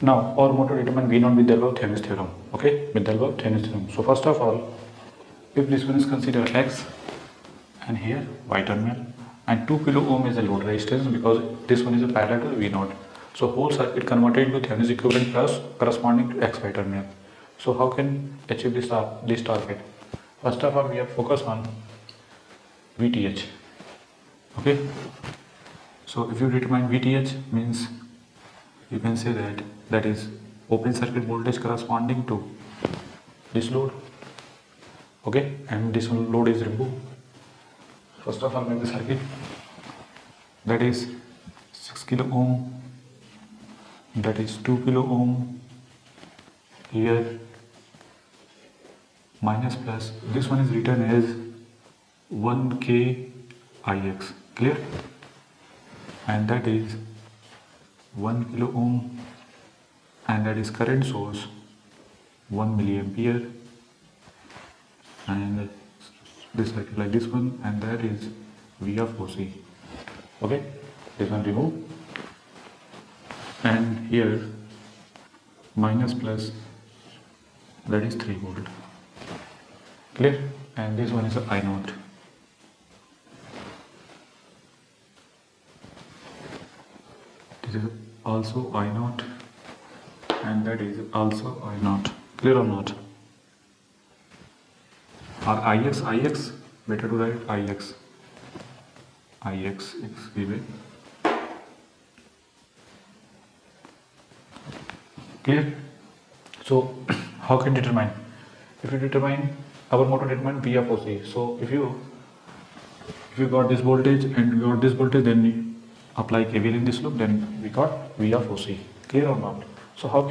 Now our motto determine V naught with the help of Thevenin's theorem. Okay, with the help of Thevenin's theorem. So first of all, if this one is considered X and here Y terminal and 2 kilo ohm is a load resistance because this one is a parallel to V naught. So whole circuit converted into Thevenin's equivalent plus corresponding to XY terminal. So how can achieve this target? First of all, we have focus on VTH. Okay. So if you determine VTH means you can say that is open circuit voltage corresponding to this load. Okay, and this load is removed. First of all, make the circuit that is 6 kilo ohm, that is 2 kilo ohm, here minus plus, this one is written as 1k Ix, clear? And that is 1 kilo ohm, and that is current source 1 milliampere, and this circuit like this one, and that is V of OC. Okay, this one remove, and here minus plus, that is 3 volt, clear? And this one is a I naught. This is also I naught, and that is also I naught, clear or not? Or Ix, better to write Ix is given, clear? So how can determine? If you determine, our motto determine V of OC. So if you got this voltage and you got this voltage, then you apply KVL in this loop, then we got V of OC, clear or not? So how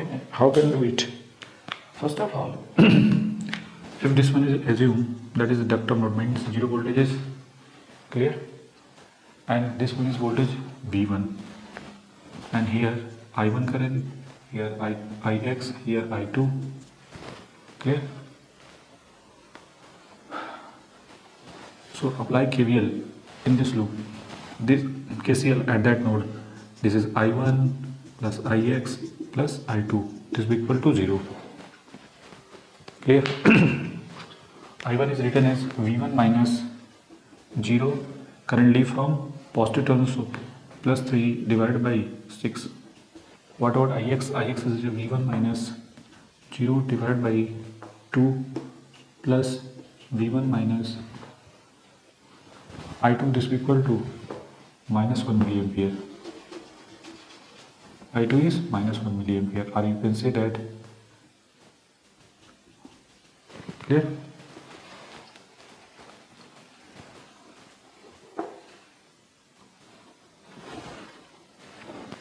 can we do it? First of all, if this one is assume that is a ductile node means 0 voltages, clear? And this one is voltage V1, and here I1 current, here Ix, here I2, clear? So apply KVL in this loop, this KCL at that node, this is I1 plus Ix plus I2, this is equal to 0, clear? I1 is written as V1 minus 0 currently from positive terminal, so plus 3 divided by 6. What about Ix? Ix is V1 minus 0 divided by 2 plus V1 minus I2, this is equal to minus 1 milliampere. I2 is minus 1 milliampere, or you can say that, clear?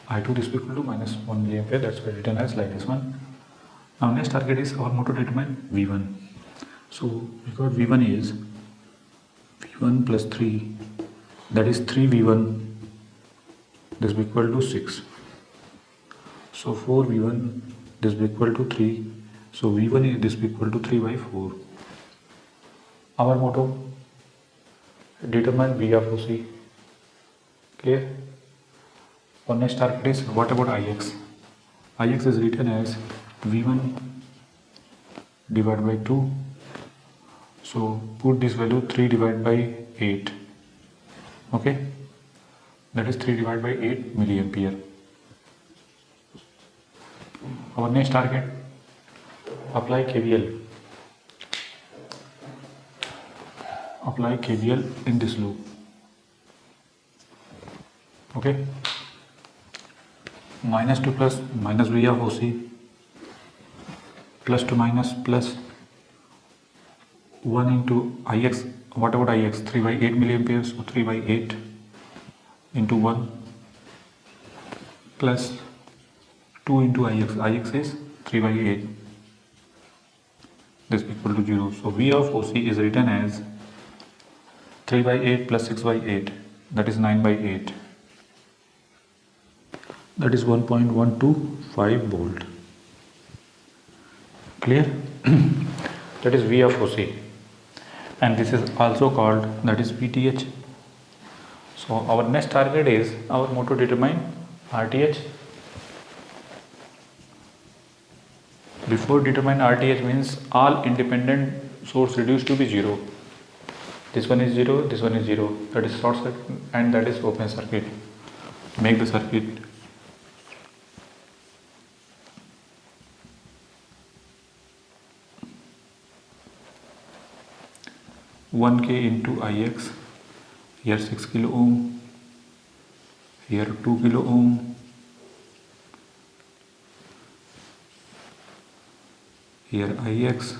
I2 is equal to minus 1 milliampere, that's why written as like this one. Now next target is our motto determine V1. So we got V1 is V1 plus 3, that is 3V1, this is equal to 6. So 4V1, this is equal to 3. So V1 is this equal to 3 by 4. Our motto determine V of OC, clear? Our next target is what about Ix? Ix is written as V1 divided by 2. So put this value 3 divided by 8. Okay, that is 3 divided by 8 milliampere. Our next target, apply KVL. Apply KVL in this loop. Okay. Minus to plus, minus V of OC, plus to minus, plus 1 into Ix. What about Ix? 3 by 8 milliampere, so 3 by 8 into 1 plus 2 into Ix. Ix is 3 by 8. This is equal to 0. So V of OC is written as 3 by 8 plus 6 by 8, that is 9 by 8. That is 1.125 volt. Clear? That is V of OC. And this is also called, that is VTH. So our next target is, our motto determine RTH. Before determine RTH means all independent source reduced to be 0. This one is 0, this one is 0. That is short circuit and that is open circuit. Make the circuit. One K into IX. Here 6 kilo ohm. Here 2 kilo ohm. Here IX.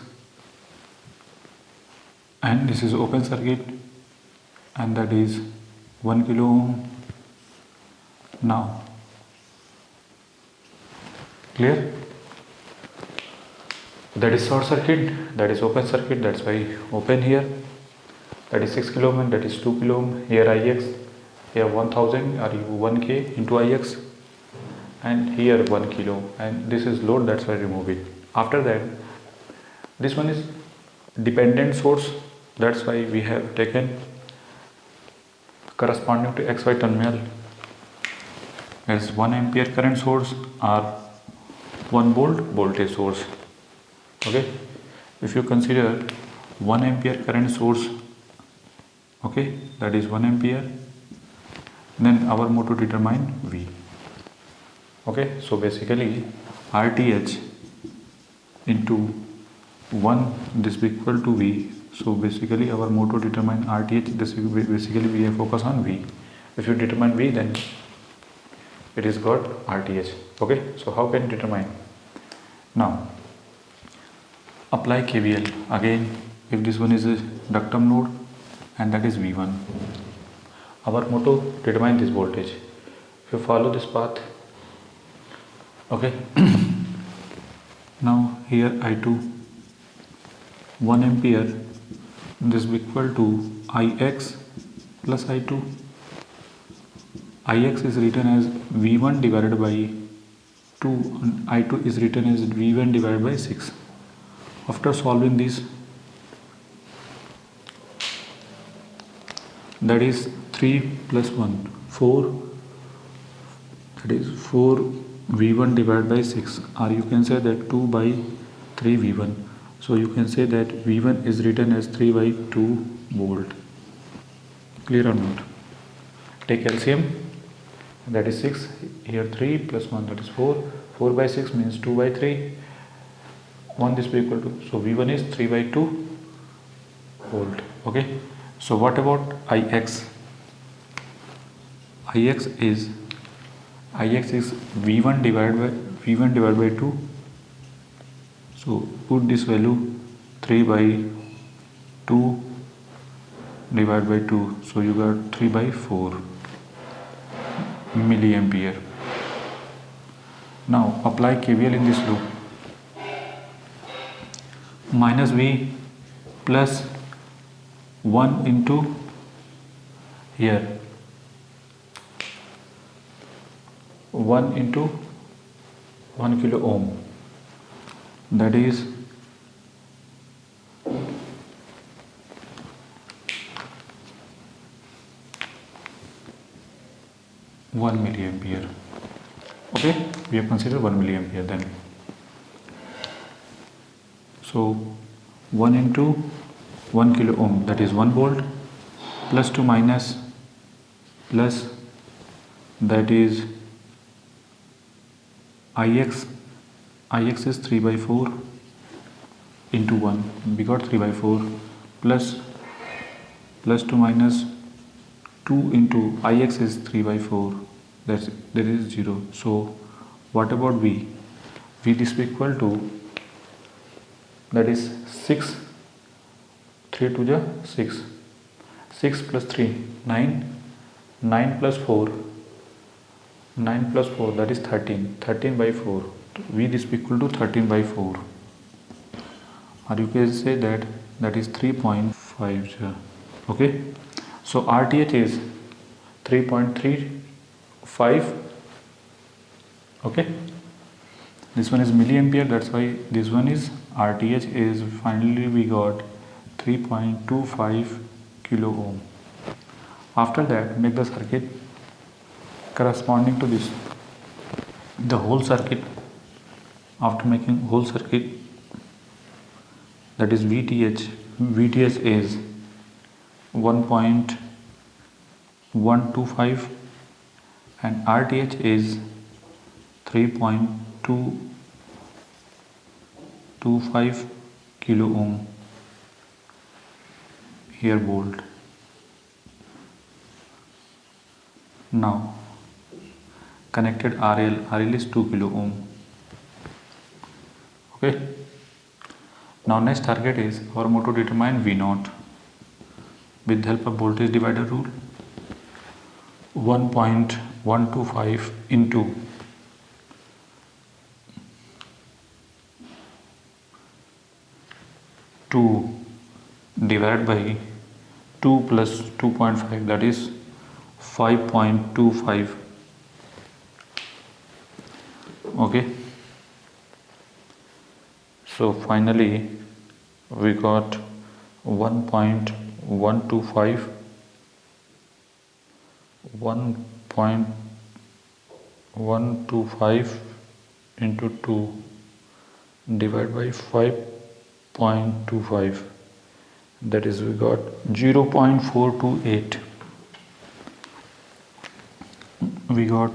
And this is open circuit and that is 1 kilo ohm. Now clear? That is short circuit, that is open circuit, that's why open here. That is 6 kilo ohm and that is 2 kilo ohm. Here IX, here 1000 or 1K into IX, and here 1 kilo, and this is load, that's why remove it. After that, this one is dependent source, that's why we have taken corresponding to XY terminal as 1 ampere current source or 1 volt voltage source. Okay, if you consider 1 ampere current source, okay, that is 1 ampere, then our mode to determine V. Okay, so basically RTH into 1, this will equal to V. So basically our mode to determine RTH, this basically we have focus on V. If you determine V, then it is got RTH. Okay, so how can you determine? Now apply KVL again. If this one is a ductum node and that is V1, our motto determine this voltage. If you follow this path, okay. Now here I2 1 ampere, this will equal to IX plus I2. IX is written as V1 divided by 2 and I2 is written as V1 divided by 6. After solving this, that is 3 plus 1, 4, that is 4 V1 divided by 6, or you can say that 2 by 3 V1. So you can say that V1 is written as 3 by 2 volt. Clear or not? Take LCM, that is 6, here 3 plus 1, that is 4, 4 by 6 means 2 by 3, 1 this will equal to, so V1 is 3 by 2 volt. Okay, so what about IX? IX is V1 divided by 2. So put this value 3 by 2 divided by 2. So you got 3 by 4 milliampere. Now apply KVL in this loop. Minus V plus 1 into here 1 into 1 kilo ohm, that is 1 milliampere. Okay, we have considered 1 milliampere then. So 1 into 1 kilo ohm, that is 1 volt, plus to minus, plus, that is IX is 3 by 4 into 1, we got 3 by 4, plus to minus 2 into IX is 3 by 4, that is 0. So what about V? V this will equal to, that is 6, 3 to the 6, 6 plus 3, 9, 9 plus 4, 9 plus 4, that is 13, 13 by 4. V this will equal to 13 by 4, or you can say that is 3.5. Okay, so RTH is 3.35. Okay, this one is milliampere, that's why this one is RTH is, finally we got 3.25 kilo ohm. After that, make the circuit corresponding to this, the whole circuit after making whole circuit, that is VTH is 1.125 and RTH is 3.225 kilo ohm. Here bold. Now connected RL is 2 kilo ohm. Okay. Now next target is our motto determine V0 with the help of voltage divider rule. 1.125 into 2 divided by 2 plus 2.5, that is 5.25. Okay, so finally we got 1.125 into 2 divided by 5.25, that is we got 0.428. We got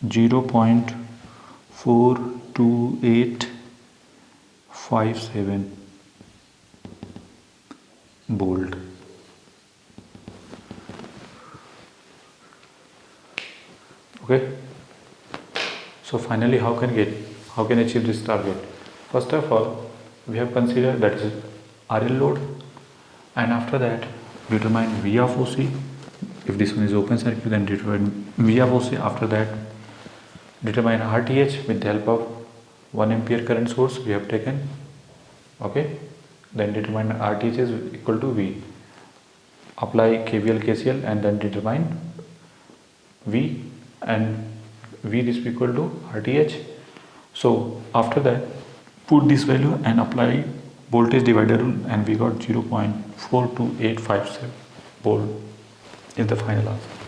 0.42857 bold. Okay, so finally how can achieve this target? First of all, we have considered that is RL load, and after that determine V of OC. If this one is open circuit, then determine V of OC. After that determine RTH with the help of 1 ampere current source we have taken. Okay, then determine RTH is equal to V. Apply KVL KCL and then determine V, and V is equal to RTH. So after that put this value and apply voltage divider rule, and we got 0.42857 volt is the final answer.